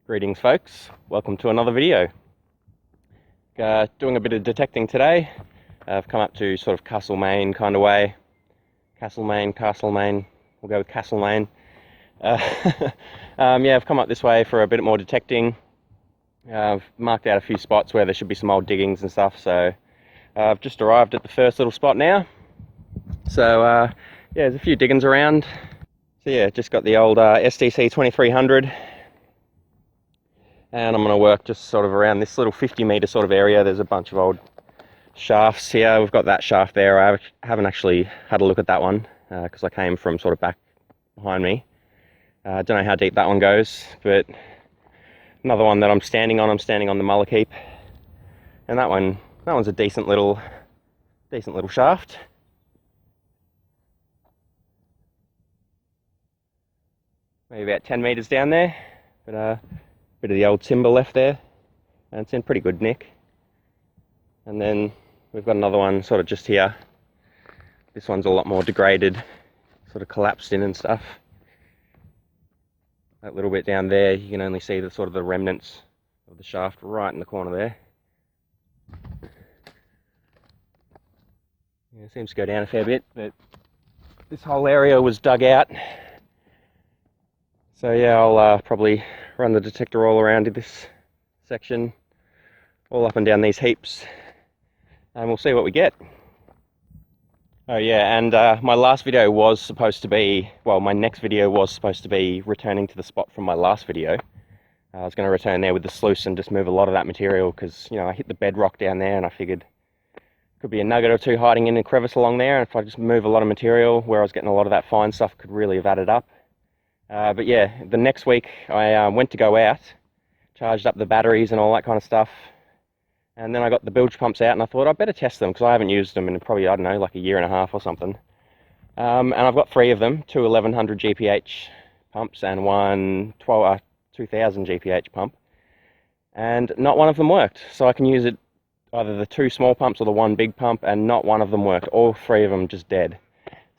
Greetings folks, welcome to another video. Doing a bit of detecting today. I've come up to sort of Castlemaine kind of way. Castlemaine, we'll go with Castlemaine. Yeah, I've come up this way for a bit more detecting. I've marked out a few spots where there should be some old diggings and stuff, so I've just arrived at the first little spot now. So yeah, there's a few diggings around. So yeah, just got the old STC 2300. And I'm going to work just sort of around this little 50-meter sort of area. There's a bunch of old shafts here. We've got that shaft there. I haven't actually had a look at that one because I came from sort of back behind me. I don't know how deep that one goes, but another one that I'm standing on the Mullikeep, and that one's a decent little shaft. Maybe about 10 meters down there, but bit of the old timber left there, and it's in pretty good nick. And then we've got another one sort of just here. This one's a lot more degraded, sort of collapsed in and stuff. That little bit down there, you can only see the sort of the remnants of the shaft right in the corner there. Yeah, it seems to go down a fair bit, but this whole area was dug out. So yeah, I'll probably run the detector all around this section, all up and down these heaps, and we'll see what we get. Oh yeah, and my last video was supposed to be, well, my next video was supposed to be returning to the spot from my last video. I was going to return there with the sluice and just move a lot of that material because, you know, I hit the bedrock down there and I figured could be a nugget or two hiding in a crevice along there, and if I just move a lot of material where I was getting a lot of that fine stuff, could really have added up. But yeah, the next week I went to go out, charged up the batteries and all that kind of stuff, and then I got the bilge pumps out and I thought I'd better test them because I haven't used them in probably, I don't know, like a year and a half or something. And I've got 3 of them, 2 1100 GPH pumps and one 2000 GPH pump, and not one of them worked. So I can use it, either the 2 small pumps or the 1 big pump, and not one of them worked. All 3 of them just dead.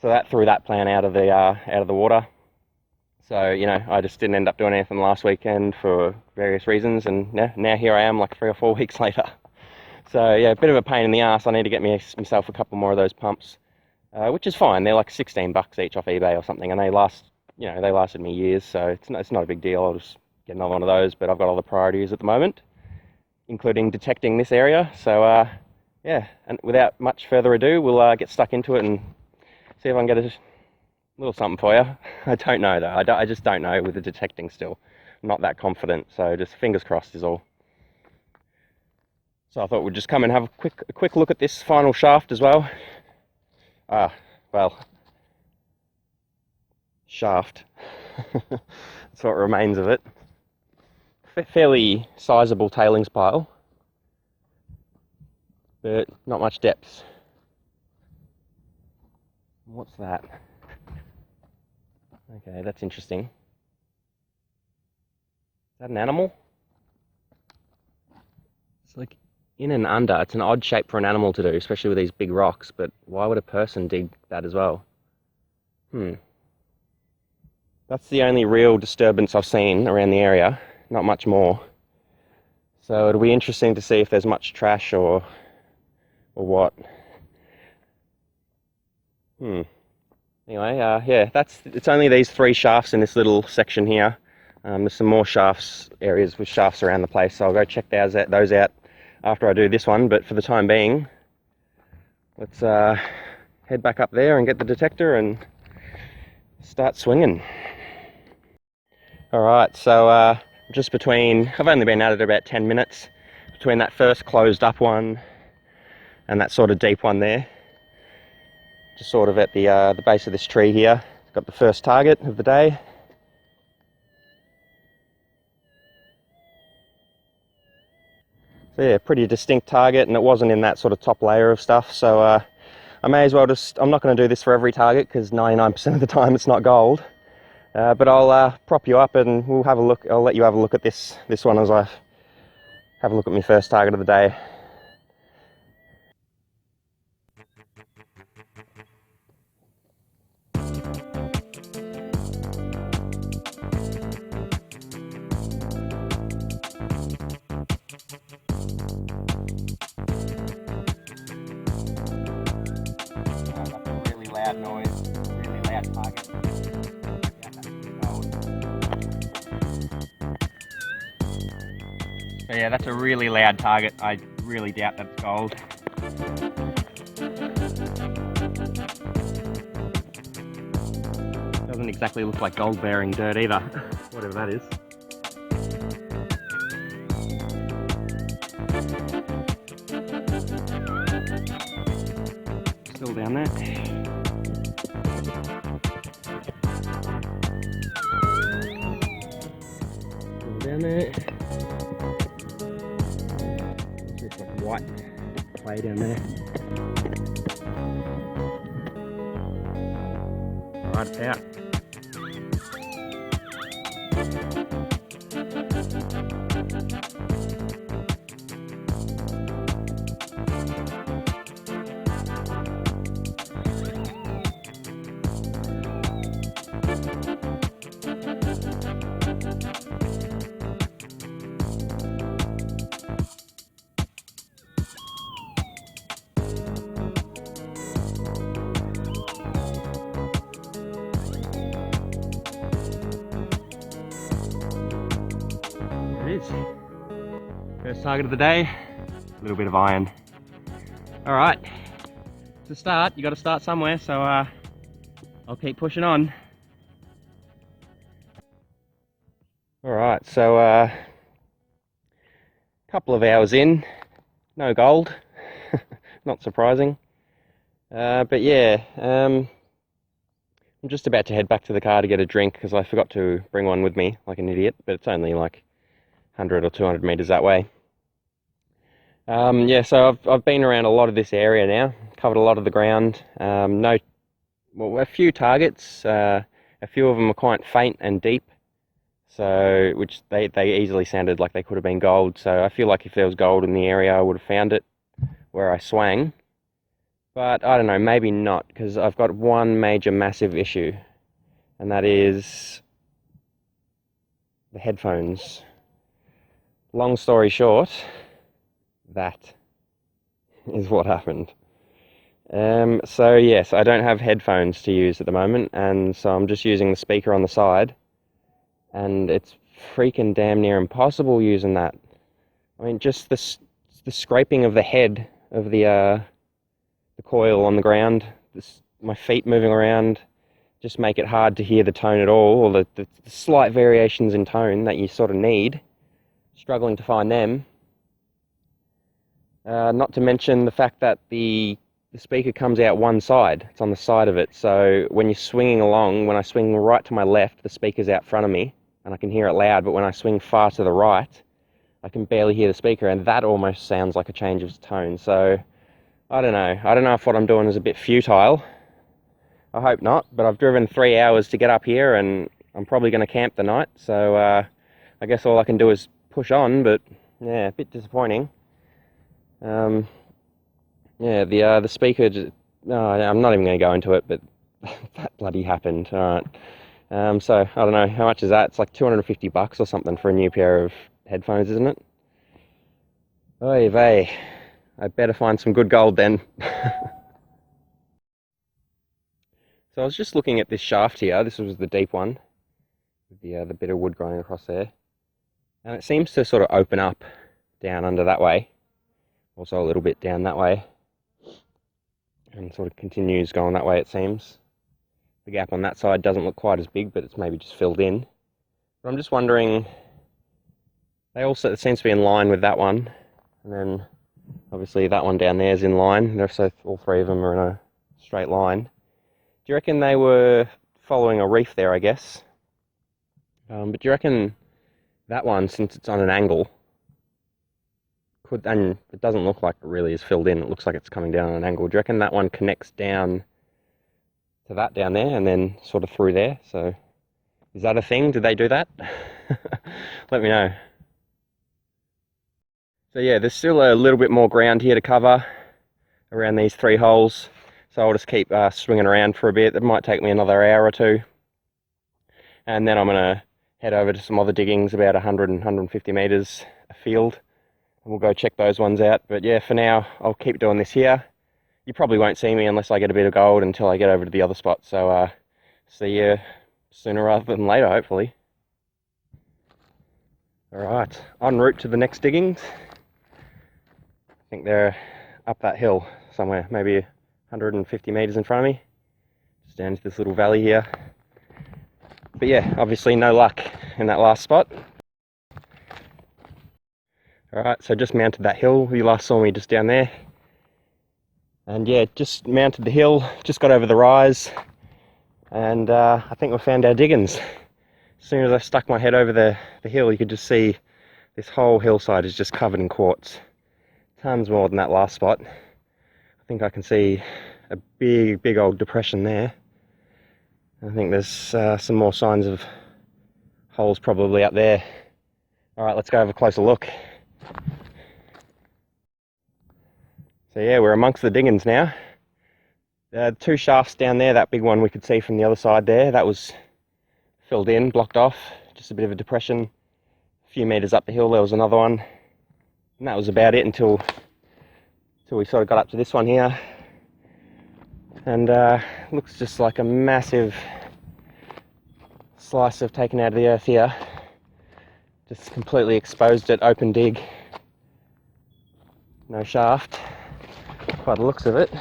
So that threw that plan out of the water. So, you know, I just didn't end up doing anything last weekend for various reasons, and now here I am like 3 or 4 weeks later. So yeah, a bit of a pain in the ass. I need to get myself a couple more of those pumps, which is fine. They're like 16 bucks each off eBay or something, and they lasted me years, so it's not a big deal. I'll just get another one of those, but I've got other priorities at the moment, including detecting this area. So yeah, and without much further ado, we'll get stuck into it and see if I can get a little something for you. I don't know though. I just don't know with the detecting still. I'm not that confident, so just fingers crossed is all. So I thought we'd just come and have a quick look at this final shaft as well. Well, shaft. That's what remains of it. Fairly sizable tailings pile, but not much depth. What's that? Okay, that's interesting. Is that an animal? It's like in and under. It's an odd shape for an animal to do, especially with these big rocks, but why would a person dig that as well? That's the only real disturbance I've seen around the area, not much more. So it'll be interesting to see if there's much trash or what. Anyway, yeah, it's only these 3 shafts in this little section here. There's some more areas with shafts around the place, so I'll go check those out after I do this one. But for the time being, let's head back up there and get the detector and start swinging. Alright, so just I've only been at it about 10 minutes, between that first closed up one and that sort of deep one there. Just sort of at the base of this tree here. Got the first target of the day. So yeah, pretty distinct target, and it wasn't in that sort of top layer of stuff, so I may as well I'm not going to do this for every target because 99% of the time it's not gold. But I'll prop you up and we'll have a look. I'll let you have a look at this one as I have a look at my first target of the day. loud noise, really loud target. Yeah, that's gold. So yeah, that's a really loud target. I really doubt that's gold. Doesn't exactly look like gold bearing dirt either, whatever that is. Still down there. Still down there. Looks like white clay down there. Alright, it's out. There it is. First target of the day, a little bit of iron. Alright, to start, you got to start somewhere, so I'll keep pushing on. Alright, so couple of hours in, no gold, not surprising. But yeah, I'm just about to head back to the car to get a drink because I forgot to bring one with me like an idiot, but it's only like 100 or 200 meters that way. Yeah, so I've been around a lot of this area now, covered a lot of the ground. Well, a few targets, a few of them are quite faint and deep, so which they easily sounded like they could have been gold. So I feel like if there was gold in the area, I would have found it where I swang. But I don't know, maybe not, because I've got one major massive issue, and that is the headphones. Long story short, that is what happened. So yes, I don't have headphones to use at the moment, and so I'm just using the speaker on the side, and it's freaking damn near impossible using that. I mean, just the scraping of the head of the coil on the ground, my feet moving around, just make it hard to hear the tone at all, or the slight variations in tone that you sort of need. Struggling to find them. Not to mention the fact that the speaker comes out one side. It's on the side of it. So when you're swinging along, when I swing right to my left, the speaker's out front of me and I can hear it loud. But when I swing far to the right, I can barely hear the speaker, and that almost sounds like a change of tone. So I don't know. I don't know if what I'm doing is a bit futile. I hope not. But I've driven 3 hours to get up here, and I'm probably going to camp the night. So I guess all I can do is push on. But yeah, a bit disappointing. Yeah, the speaker just, no, I'm not even going to go into it, but that bloody happened. All right. So I don't know, how much is that? It's like $250 or something for a new pair of headphones, isn't it? Oy vey. I better find some good gold then. So I was just looking at this shaft here. This was the deep one with the bit of wood growing across there, and it seems to sort of open up down under that way. Also a little bit down that way, and sort of continues going that way, it seems. The gap on that side doesn't look quite as big, but it's maybe just filled in. But I'm just wondering, they also, it seems to be in line with that one, and then obviously that one down there is in line. So all three of them are in a straight line. Do you reckon they were following a reef there, I guess? But do you reckon that one, since it's on an angle, and it doesn't look like it really is filled in, it looks like it's coming down on an angle. Do you reckon that one connects down to that down there and then sort of through there? So is that a thing? Did they do that? Let me know. So yeah, there's still a little bit more ground here to cover around these 3 holes. So I'll just keep swinging around for a bit. It might take me another hour or two. And then I'm going to head over to some other diggings about 100 and 150 meters afield. And we'll go check those ones out. But yeah, for now, I'll keep doing this here. you probably won't see me unless I get a bit of gold until I get over to the other spot. So see you sooner rather than later, hopefully. Alright, en route to the next diggings. I think they're up that hill somewhere, maybe 150 meters in front of me. Just down to this little valley here. But yeah, obviously no luck in that last spot. Alright, so just mounted that hill. You last saw me just down there. And yeah, just mounted the hill, just got over the rise. And I think we found our diggins. As soon as I stuck my head over the hill, you could just see this whole hillside is just covered in quartz. Tons more than that last spot. I think I can see a big old depression there. I think there's some more signs of holes probably up there. Alright, let's go have a closer look. So yeah, we're amongst the diggins now. Two shafts down there, that big one we could see from the other side there, that was filled in, blocked off, just a bit of a depression. A few meters up the hill there was another one, and that was about it until we sort of got up to this one here. And looks just like a massive slice of taken out of the earth here, just completely exposed it, open dig, no shaft by the looks of it.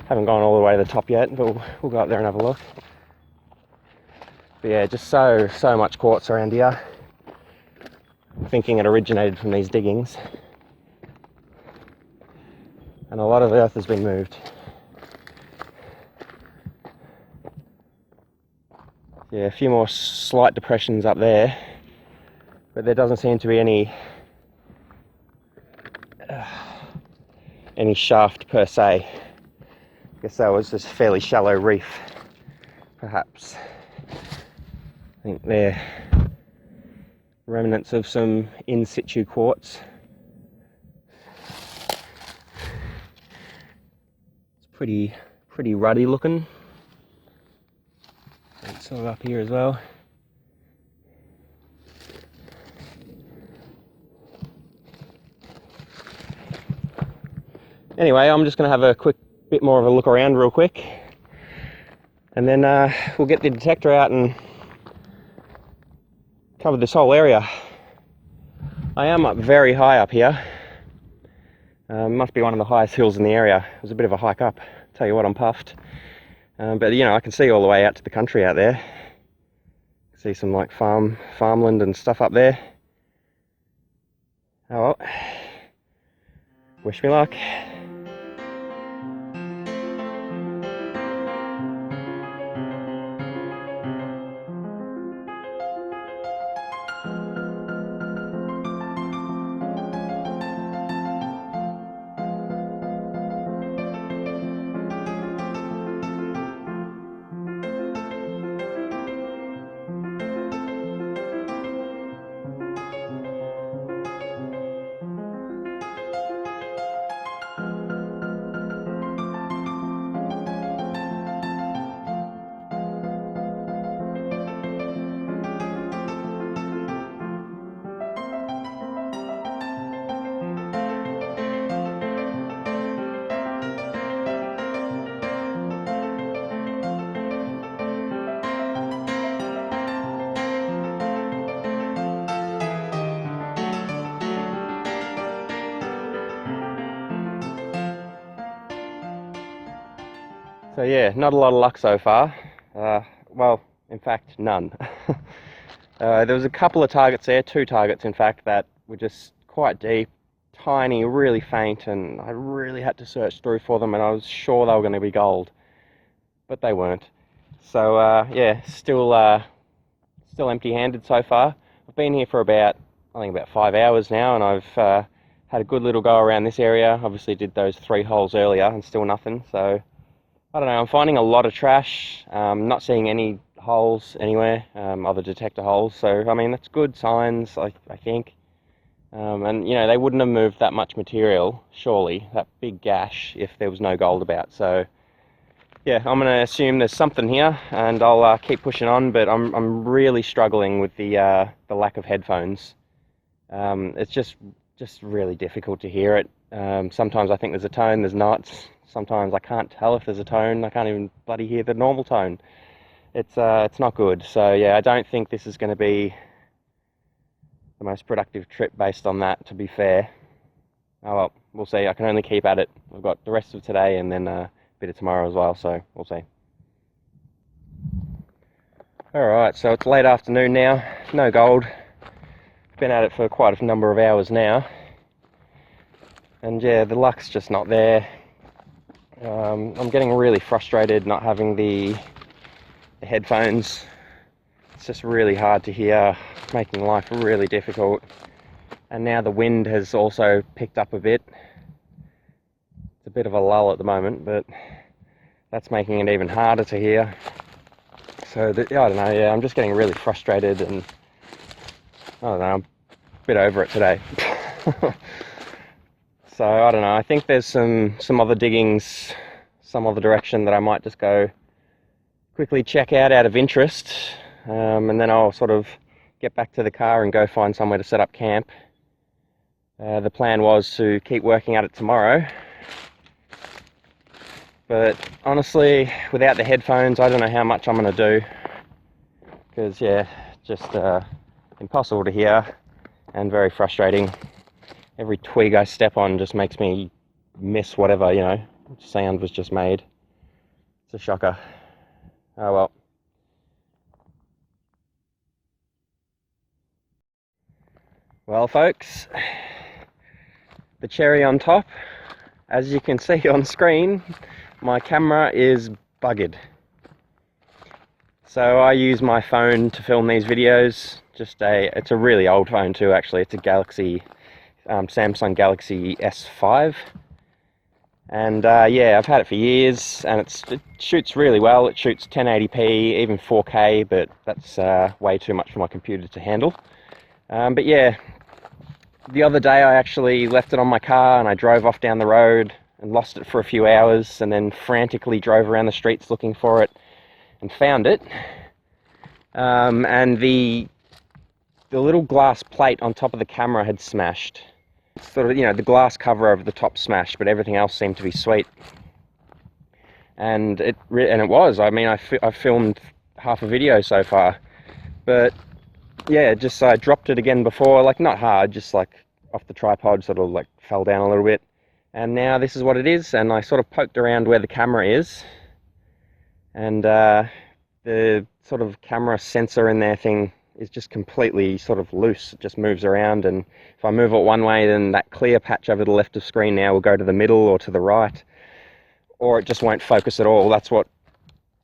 Haven't gone all the way to the top yet, but we'll go up there and have a look. But yeah, just so much quartz around here. I'm thinking it originated from these diggings. And a lot of earth has been moved. Yeah, a few more slight depressions up there, but there doesn't seem to be any shaft per se. I guess that was just a fairly shallow reef, perhaps. I think they're remnants of some in situ quartz. It's pretty ruddy looking. It's sort of up here as well. Anyway, I'm just going to have a quick bit more of a look around real quick, and then we'll get the detector out and cover this whole area. I am up very high up here. Must be one of the highest hills in the area. It was a bit of a hike up. Tell you what, I'm puffed. But you know, I can see all the way out to the country out there. See some like farmland and stuff up there. Oh well. Wish me luck. So yeah, not a lot of luck so far. Well, in fact, none. There was a couple of targets there, two targets in fact, that were just quite deep, tiny, really faint, and I really had to search through for them, and I was sure they were going to be gold, but they weren't. So yeah, still empty-handed so far. I've been here for about 5 hours now, and I've had a good little go around this area. Obviously did those 3 holes earlier and still nothing, so I don't know, I'm finding a lot of trash, not seeing any holes anywhere, other detector holes, so I mean that's good signs, I think. And you know, they wouldn't have moved that much material, surely, that big gash, if there was no gold about. So yeah, I'm going to assume there's something here, and I'll keep pushing on, but I'm really struggling with the lack of headphones. It's just just really difficult to hear it. Sometimes I think there's a tone, there's not. Sometimes I can't tell if there's a tone. I can't even bloody hear the normal tone. It's not good. So yeah, I don't think this is going to be the most productive trip based on that, to be fair. Oh well, we'll see. I can only keep at it. I've got the rest of today and then a bit of tomorrow as well, so we'll see. Alright, so it's late afternoon now. No gold. Been at it for quite a number of hours now. And yeah, the luck's just not there. I'm getting really frustrated not having the headphones. It's just really hard to hear, making life really difficult. And now the wind has also picked up a bit. It's a bit of a lull at the moment, but that's making it even harder to hear. So I don't know, yeah, I'm just getting really frustrated, and I don't know, I'm a bit over it today. So I don't know, I think there's some other diggings, some other direction that I might just go quickly check out of interest, and then I'll sort of get back to the car and go find somewhere to set up camp. The plan was to keep working at it tomorrow, but honestly, without the headphones, I don't know how much I'm going to do, because yeah, just impossible to hear and very frustrating. Every twig I step on just makes me miss whatever, sound was just made. It's a shocker. Oh well. Well folks, the cherry on top, as you can see on screen, my camera is buggered. So I use my phone to film these videos. It's a really old phone too, actually. It's a Samsung Galaxy S5. And yeah, I've had it for years, and it shoots really well. It shoots 1080p, even 4K, but that's way too much for my computer to handle. But yeah, the other day I actually left it on my car and I drove off down the road and lost it for a few hours, and then frantically drove around the streets looking for it and found it. And the little glass plate on top of the camera had smashed. Sort of, the glass cover over the top smashed, but everything else seemed to be sweet. And it was. I mean, I filmed half a video so far, but yeah, I dropped it again before, like not hard, just like off the tripod, sort of like fell down a little bit. And now this is what it is, and I sort of poked around where the camera is, and the sort of camera sensor in there thing is just completely sort of loose. It just moves around, and if I move it one way, then that clear patch over the left of screen now will go to the middle or to the right, or it just won't focus at all. That's what,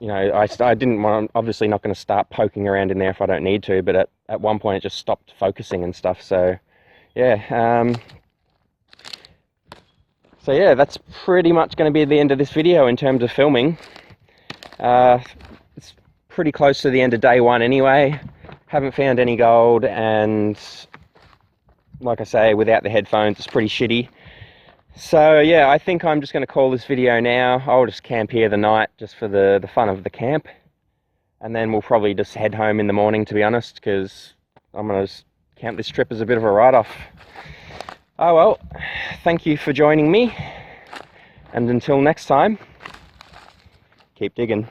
I didn't want, I'm obviously not going to start poking around in there if I don't need to, but at one point it just stopped focusing and stuff. So yeah, that's pretty much going to be the end of this video in terms of filming. It's pretty close to the end of day one anyway. Haven't found any gold, and like I say, without the headphones, it's pretty shitty. So yeah, I think I'm just going to call this video now. I'll just camp here the night, just for the fun of the camp. And then we'll probably just head home in the morning, to be honest, because I'm going to count this trip as a bit of a write-off. Oh well, thank you for joining me. And until next time, keep digging.